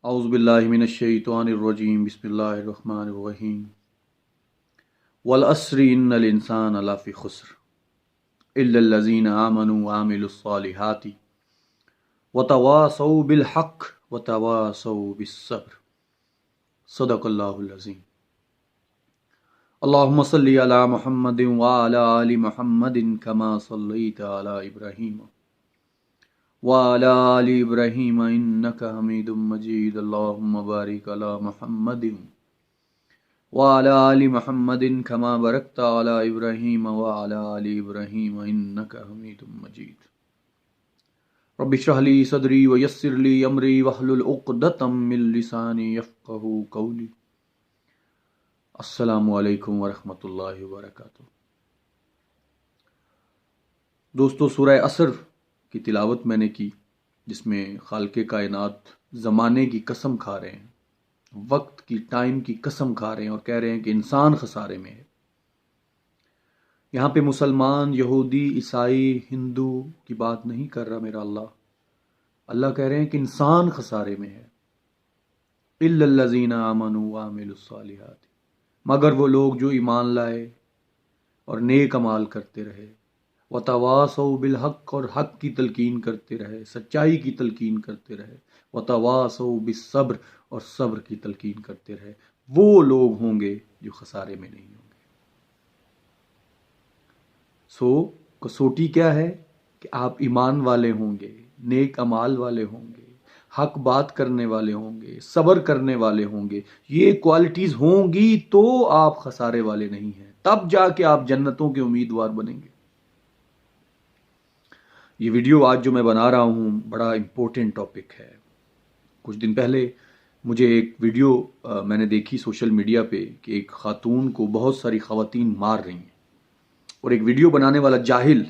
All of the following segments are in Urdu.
اعوذ باللہ من الشیطان الرجیم بسم اللہ الرحمن الرحیم والعصر ان الانسان لفی خسر الا الذین آمنوا وعملوا الصالحات وتواصوا بالحق وتواصوا بالصبر صدق اللہ العظیم۔ اللہم صلی علی محمد وعلی آل محمد کما صلیت علی ابراہیم وعلی آل ابراہیم انک حمید مجید۔ اللہم بارک علی محمد وعلی آل محمد کما بارکت علی ابراہیم وعلی آل ابراہیم انک حمید مجید۔ رب اشرح لی صدری ویسر لی امری واحلل عقدۃ من لسانی یفقہوا قولی۔ السلام علیکم ورحمۃ اللہ وبرکاتہ۔ دوستو، سورہ عصر کی تلاوت میں نے کی، جس میں خالق کائنات زمانے کی قسم کھا رہے ہیں، وقت کی ٹائم کی قسم کھا رہے ہیں اور کہہ رہے ہیں کہ انسان خسارے میں ہے۔ یہاں پہ مسلمان، یہودی، عیسائی، ہندو کی بات نہیں کر رہا میرا اللہ کہہ رہے ہیں کہ انسان خسارے میں ہے۔ الا الذین آمنوا وعملوا الصالحات، مگر وہ لوگ جو ایمان لائے اور نیک اعمال کرتے رہے، وتواصوا بالحق، اور حق کی تلقین کرتے رہے، سچائی کی تلقین کرتے رہے، وتواصوا بالصبر، اور صبر کی تلقین کرتے رہے، وہ لوگ ہوں گے جو خسارے میں نہیں ہوں گے۔ کسوٹی کیا ہے کہ آپ ایمان والے ہوں گے، نیک اعمال والے ہوں گے، حق بات کرنے والے ہوں گے، صبر کرنے والے ہوں گے۔ یہ کوالٹیز ہوں گی تو آپ خسارے والے نہیں ہیں، تب جا کے آپ جنتوں کے امیدوار بنیں گے۔ یہ ویڈیو آج جو میں بنا رہا ہوں بڑا امپورٹنٹ ٹاپک ہے۔ کچھ دن پہلے مجھے ایک ویڈیو میں نے دیکھی سوشل میڈیا پہ کہ ایک خاتون کو بہت ساری خواتین مار رہی ہیں، اور ایک ویڈیو بنانے والا جاہل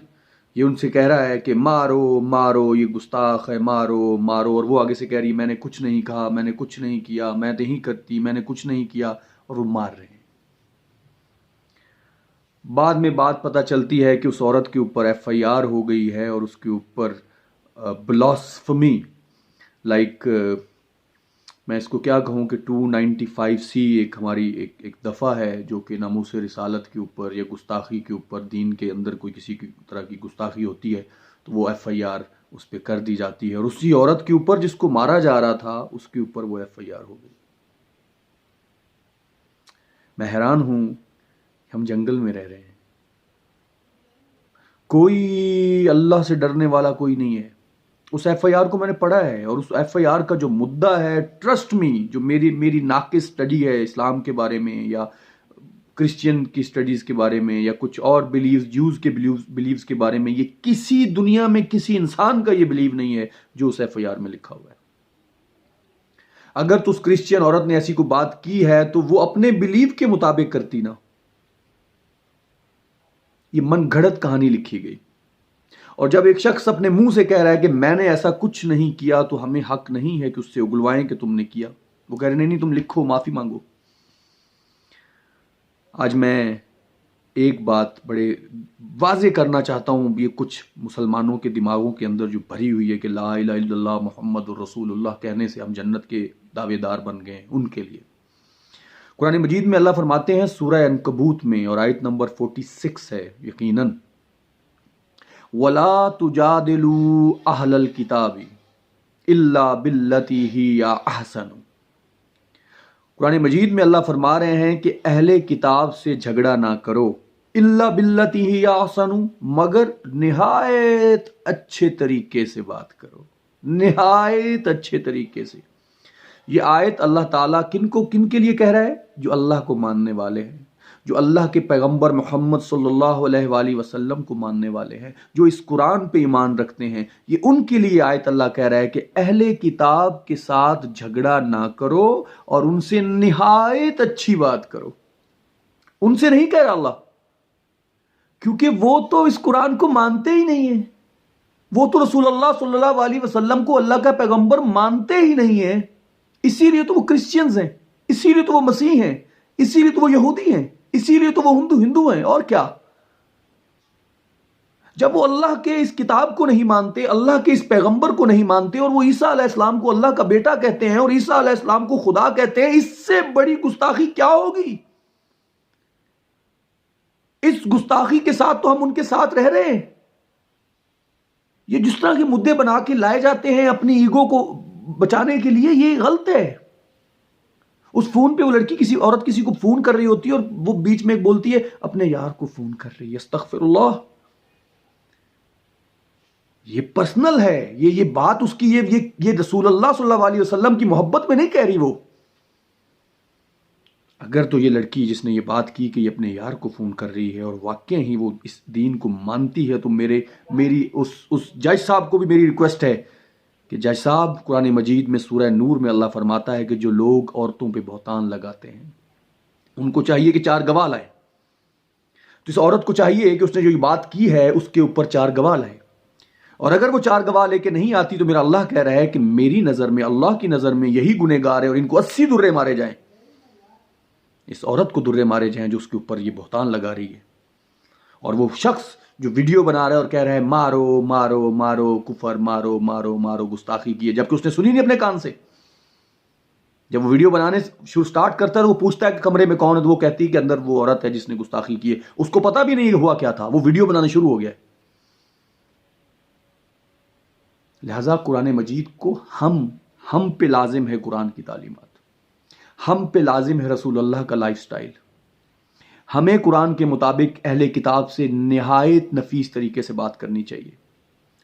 یہ ان سے کہہ رہا ہے کہ مارو مارو، یہ گستاخ ہے، مارو مارو، اور وہ آگے سے کہہ رہی ہے میں نے کچھ نہیں کہا، میں نے کچھ نہیں کیا، میں نہیں کرتی، میں نے کچھ نہیں کیا، اور وہ مار رہے ہیں۔ بعد میں بات پتہ چلتی ہے کہ اس عورت کے اوپر FIR ہو گئی ہے، اور اس کے اوپر بلاسفمی، لائک میں اس کو کیا کہوں کہ 295C ایک ہماری ایک دفعہ ہے جو کہ ناموس رسالت کے اوپر یا گستاخی کے اوپر، دین کے اندر کوئی کسی طرح کی گستاخی ہوتی ہے تو وہ FIR اس پہ کر دی جاتی ہے، اور اسی عورت کے اوپر جس کو مارا جا رہا تھا اس کے اوپر وہ FIR ہو گئی۔ میں حیران ہوں، ہم جنگل میں رہ رہے ہیں، کوئی اللہ سے ڈرنے والا کوئی نہیں ہے۔ اس FIR کو میں نے پڑھا ہے، اور اس FIR کا جو مدعا ہے، ٹرسٹ می، جو میری ناقص اسٹڈی ہے اسلام کے بارے میں یا کرسچین کی اسٹڈیز کے بارے میں یا کچھ اور بلیوز، جوز کے بلیوز کے بارے میں، یہ کسی دنیا میں کسی انسان کا یہ بلیو نہیں ہے جو اس FIR میں لکھا ہوا ہے۔ اگر تو اس کرسچین عورت نے ایسی کوئی بات کی ہے تو وہ اپنے بلیو کے مطابق کرتی نا، یہ من گھڑت کہانی لکھی گئی۔ اور جب ایک شخص اپنے منہ سے کہہ رہا ہے کہ میں نے ایسا کچھ نہیں کیا، تو ہمیں حق نہیں ہے کہ اس سے اگلوائیں کہ تم نے کیا۔ وہ کہہ رہے نہیں تم لکھو، معافی مانگو۔ آج میں ایک بات بڑے واضح کرنا چاہتا ہوں، یہ کچھ مسلمانوں کے دماغوں کے اندر جو بھری ہوئی ہے کہ لا الہ الا اللہ محمد الرسول اللہ کہنے سے ہم جنت کے دعوے دار بن گئے ہیں، ان کے لیے قرآن مجید میں اللہ فرماتے ہیں سورہ عنکبوت میں، اور آیت نمبر 46 ہے یقیناً، وَلَا تُجَادِلُوا أَهْلَ الْكِتَابِ إِلَّا بِالَّتِي هِيَ أَحْسَنُ۔ قرآن مجید میں اللہ فرما رہے ہیں کہ اہل کتاب سے جھگڑا نہ کرو، إِلَّا بِالَّتِي هِيَ أَحْسَنُ، مگر نہایت اچھے طریقے سے بات کرو، نہایت اچھے طریقے سے۔ یہ آیت اللہ تعالیٰ کن کے لیے کہہ رہا ہے؟ جو اللہ کو ماننے والے ہیں، جو اللہ کے پیغمبر محمد صلی اللہ علیہ وآلہ وسلم کو ماننے والے ہیں، جو اس قرآن پہ ایمان رکھتے ہیں، یہ ان کے لیے آیت اللہ کہہ رہا ہے کہ اہل کتاب کے ساتھ جھگڑا نہ کرو اور ان سے نہایت اچھی بات کرو۔ ان سے نہیں کہہ رہا اللہ، کیونکہ وہ تو اس قرآن کو مانتے ہی نہیں ہیں، وہ تو رسول اللہ صلی اللہ علیہ وسلم کو اللہ کا پیغمبر مانتے ہی نہیں ہیں، اسی لیے تو وہ کرسچنز ہیں، اسی لیے تو وہ مسیح ہیں، اسی لیے تو وہ یہودی ہیں، اسی لیے تو وہ ہندو ہیں، اور کیا۔ جب وہ اللہ کے اس کتاب کو نہیں مانتے، اللہ کے اس پیغمبر کو نہیں مانتے، اور وہ عیسیٰ علیہ السلام کو اللہ کا بیٹا کہتے ہیں اور عیسیٰ علیہ السلام کو خدا کہتے ہیں، اس سے بڑی گستاخی کیا ہوگی؟ اس گستاخی کے ساتھ تو ہم ان کے ساتھ رہ رہے ہیں۔ یہ جس طرح کے مدے بنا کے لائے جاتے ہیں اپنی ایگو کو بچانے کے لیے، یہ غلط ہے۔ اس فون پہ وہ لڑکی کسی عورت کسی کو فون کر رہی ہوتی ہے اور وہ بیچ میں بولتی ہے اپنے یار کو فون کر رہی ہے، استغفر اللہ۔ یہ پرسنل ہے، یہ بات اس کی، یہ رسول اللہ صلی اللہ علیہ وسلم کی محبت میں نہیں کہہ رہی وہ۔ اگر تو یہ لڑکی جس نے یہ بات کی کہ یہ اپنے یار کو فون کر رہی ہے اور واقع ہی وہ اس دین کو مانتی ہے، تو میری اس جج صاحب کو بھی میری ریکویسٹ ہے کہ جج صاحب، قرآن مجید میں سورہ نور میں اللہ فرماتا ہے کہ جو لوگ عورتوں پہ بہتان لگاتے ہیں ان کو چاہیے کہ 4 گواہ لائیں۔ تو اس عورت کو چاہیے کہ اس نے جو یہ بات کی ہے اس کے اوپر 4 گواہ لائیں، اور اگر وہ 4 گواہ لے کے نہیں آتی تو میرا اللہ کہہ رہا ہے کہ میری نظر میں، اللہ کی نظر میں یہی گنہگار ہے، اور ان کو 80 درے مارے جائیں، اس عورت کو درے مارے جائیں جو اس کے اوپر یہ بہتان لگا رہی ہے۔ اور وہ شخص جو ویڈیو بنا رہا ہے اور کہہ رہا ہے مارو مارو مارو کفر، مارو مارو مارو، گستاخی کی ہے، جبکہ اس نے سنی نہیں اپنے کان سے۔ جب وہ ویڈیو بنانے شروع سٹارٹ کرتا ہے تو وہ پوچھتا ہے کہ کمرے میں کون ہے، تو وہ کہتی ہے کہ اندر وہ عورت ہے جس نے گستاخی کی ہے۔ اس کو پتہ بھی نہیں ہوا کیا تھا، وہ ویڈیو بنانا شروع ہو گیا ہے۔ لہذا قرآن مجید کو ہم پہ لازم ہے قرآن کی تعلیمات، ہم پہ لازم ہے رسول اللہ کا لائف سٹائل۔ ہمیں قرآن کے مطابق اہل کتاب سے نہایت نفیس طریقے سے بات کرنی چاہیے۔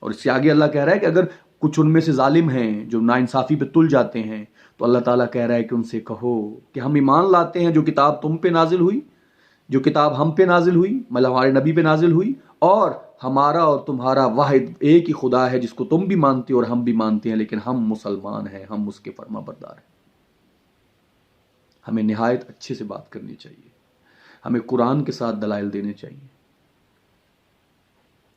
اور اس سے آگے اللہ کہہ رہا ہے کہ اگر کچھ ان میں سے ظالم ہیں جو ناانصافی پہ تل جاتے ہیں تو اللہ تعالیٰ کہہ رہا ہے کہ ان سے کہو کہ ہم ایمان لاتے ہیں جو کتاب تم پہ نازل ہوئی، جو کتاب ہم پہ نازل ہوئی، مطلب ہمارے نبی پہ نازل ہوئی، اور ہمارا اور تمہارا واحد ایک ہی خدا ہے جس کو تم بھی مانتے ہو اور ہم بھی مانتے ہیں، لیکن ہم مسلمان ہیں، ہم اس کے فرما بردار ہیں۔ ہمیں نہایت اچھے سے بات کرنی چاہیے، ہمیں قرآن کے ساتھ دلائل دینے چاہیے۔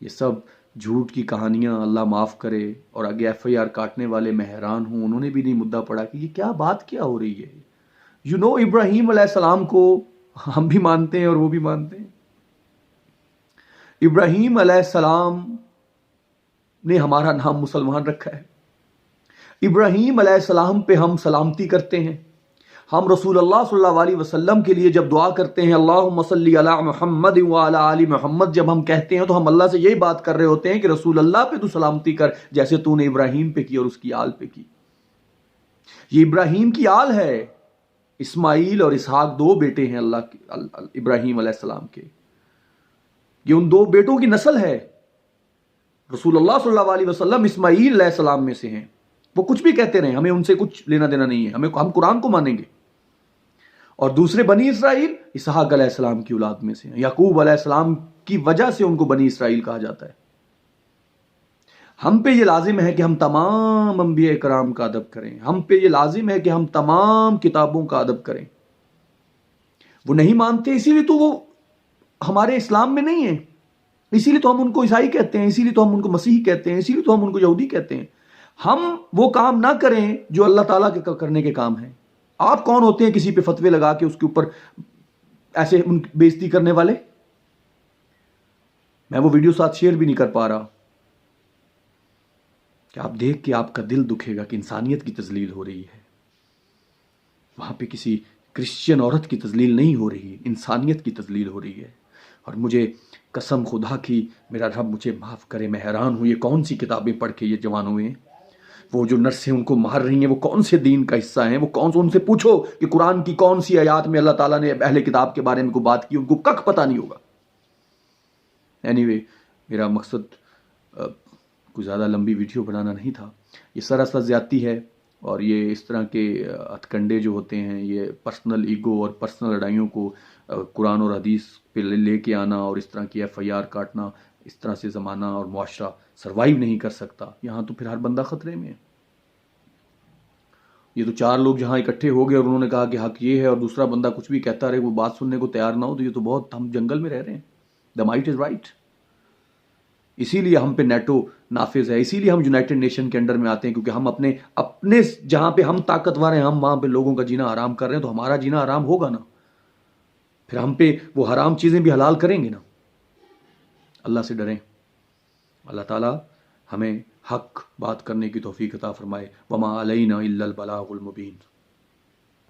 یہ سب جھوٹ کی کہانیاں اللہ معاف کرے، اور آگے FIR کاٹنے والے میں حیران ہوں، انہوں نے بھی نہیں مدعا پڑا کہ یہ کیا بات کیا ہو رہی ہے۔ ابراہیم علیہ السلام کو ہم بھی مانتے ہیں اور وہ بھی مانتے ہیں۔ ابراہیم علیہ السلام نے ہمارا نام مسلمان رکھا ہے، ابراہیم علیہ السلام پہ ہم سلامتی کرتے ہیں۔ ہم رسول اللہ صلی اللہ علیہ وسلم کے لیے جب دعا کرتے ہیں اللہم صلی علی محمد وعلی آل محمد، جب ہم کہتے ہیں تو ہم اللہ سے یہی بات کر رہے ہوتے ہیں کہ رسول اللہ پہ تو سلامتی کر جیسے تو نے ابراہیم پہ کی اور اس کی آل پہ کی۔ یہ ابراہیم کی آل ہے۔ اسماعیل اور اسحاق 2 بیٹے ہیں اللہ کے، ابراہیم علیہ السلام کے، یہ ان 2 بیٹوں کی نسل ہے۔ رسول اللہ صلی اللہ علیہ وسلم اسماعیل علیہ السلام میں سے ہیں۔ وہ کچھ بھی کہتے رہیں، ہمیں ان سے کچھ لینا دینا نہیں ہے، ہم قرآن کو مانیں گے۔ اور دوسرے بنی اسرائیل اسحاق علیہ السلام کی اولاد میں سے ہیں، یعقوب علیہ السلام کی وجہ سے ان کو بنی اسرائیل کہا جاتا ہے۔ ہم پہ یہ لازم ہے کہ ہم تمام انبیاء کرام کا ادب کریں، ہم پہ یہ لازم ہے کہ ہم تمام کتابوں کا ادب کریں۔ وہ نہیں مانتے، اسی لیے تو وہ ہمارے اسلام میں نہیں ہیں، اسی لیے تو ہم ان کو عیسائی کہتے ہیں، اسی لیے تو ہم ان کو مسیحی کہتے ہیں، اسی لیے تو ہم ان کو یہودی کہتے ہیں۔ ہم وہ کام نہ کریں جو اللہ تعالیٰ کے کرنے کے کام ہیں۔ آپ کون ہوتے ہیں کسی پہ فتوے لگا کے اس کے اوپر ایسے بےزتی کرنے والے؟ میں وہ ویڈیو ساتھ شیئر بھی نہیں کر پا رہا کہ آپ دیکھ کے آپ کا دل دکھے گا کہ انسانیت کی تذلیل ہو رہی ہے۔ وہاں پہ کسی کرسچین عورت کی تذلیل نہیں ہو رہی، انسانیت کی تذلیل ہو رہی ہے۔ اور مجھے قسم خدا کی، میرا رب مجھے معاف کرے، میں حیران ہوں یہ کون سی کتابیں پڑھ کے یہ جوان ہوئے ہیں۔ وہ جو نرسیں ان کو مار رہی ہیں وہ کون سے دین کا حصہ ہیں؟ وہ کون سے؟ ان سے پوچھو کہ قرآن کی کون سی آیات میں اللہ تعالیٰ نے اہل کتاب کے بارے میں کوئی بات کی، ان کو کک پتہ نہیں ہوگا۔ اینی وے، میرا مقصد کوئی زیادہ لمبی ویڈیو بنانا نہیں تھا۔ یہ سراسر زیادتی ہے، اور یہ اس طرح کے ہتھ کنڈے جو ہوتے ہیں، یہ پرسنل ایگو اور پرسنل لڑائیوں کو قرآن اور حدیث پہ لے کے آنا، اور اس طرح کی FIR کاٹنا، اس طرح سے زمانہ اور معاشرہ سروائیو نہیں کر سکتا۔ یہاں تو پھر ہر بندہ خطرے میں ہے۔ یہ تو 4 لوگ جہاں اکٹھے ہو گئے اور انہوں نے کہا کہ حق یہ ہے، اور دوسرا بندہ کچھ بھی کہتا رہے، وہ بات سننے کو تیار نہ ہو، تو یہ تو بہت، ہم جنگل میں رہ رہے ہیں۔ دا مائٹ از رائٹ۔ اسی لیے ہم پہ نیٹو نافذ ہے، اسی لیے ہم یونائٹڈ نیشن کے انڈر میں آتے ہیں، کیونکہ ہم اپنے جہاں پہ ہم طاقتور ہیں، ہم وہاں پہ لوگوں کا جینا حرام کر رہے ہیں، تو ہمارا جینا حرام ہوگا نا، پھر ہم پہ وہ حرام چیزیں بھی حلال کریں گے نا۔ اللہ سے ڈریں۔ اللہ تعالیٰ ہمیں حق بات کرنے کی توفیق عطا فرمائے. وما علینا الا البلاغ المبین.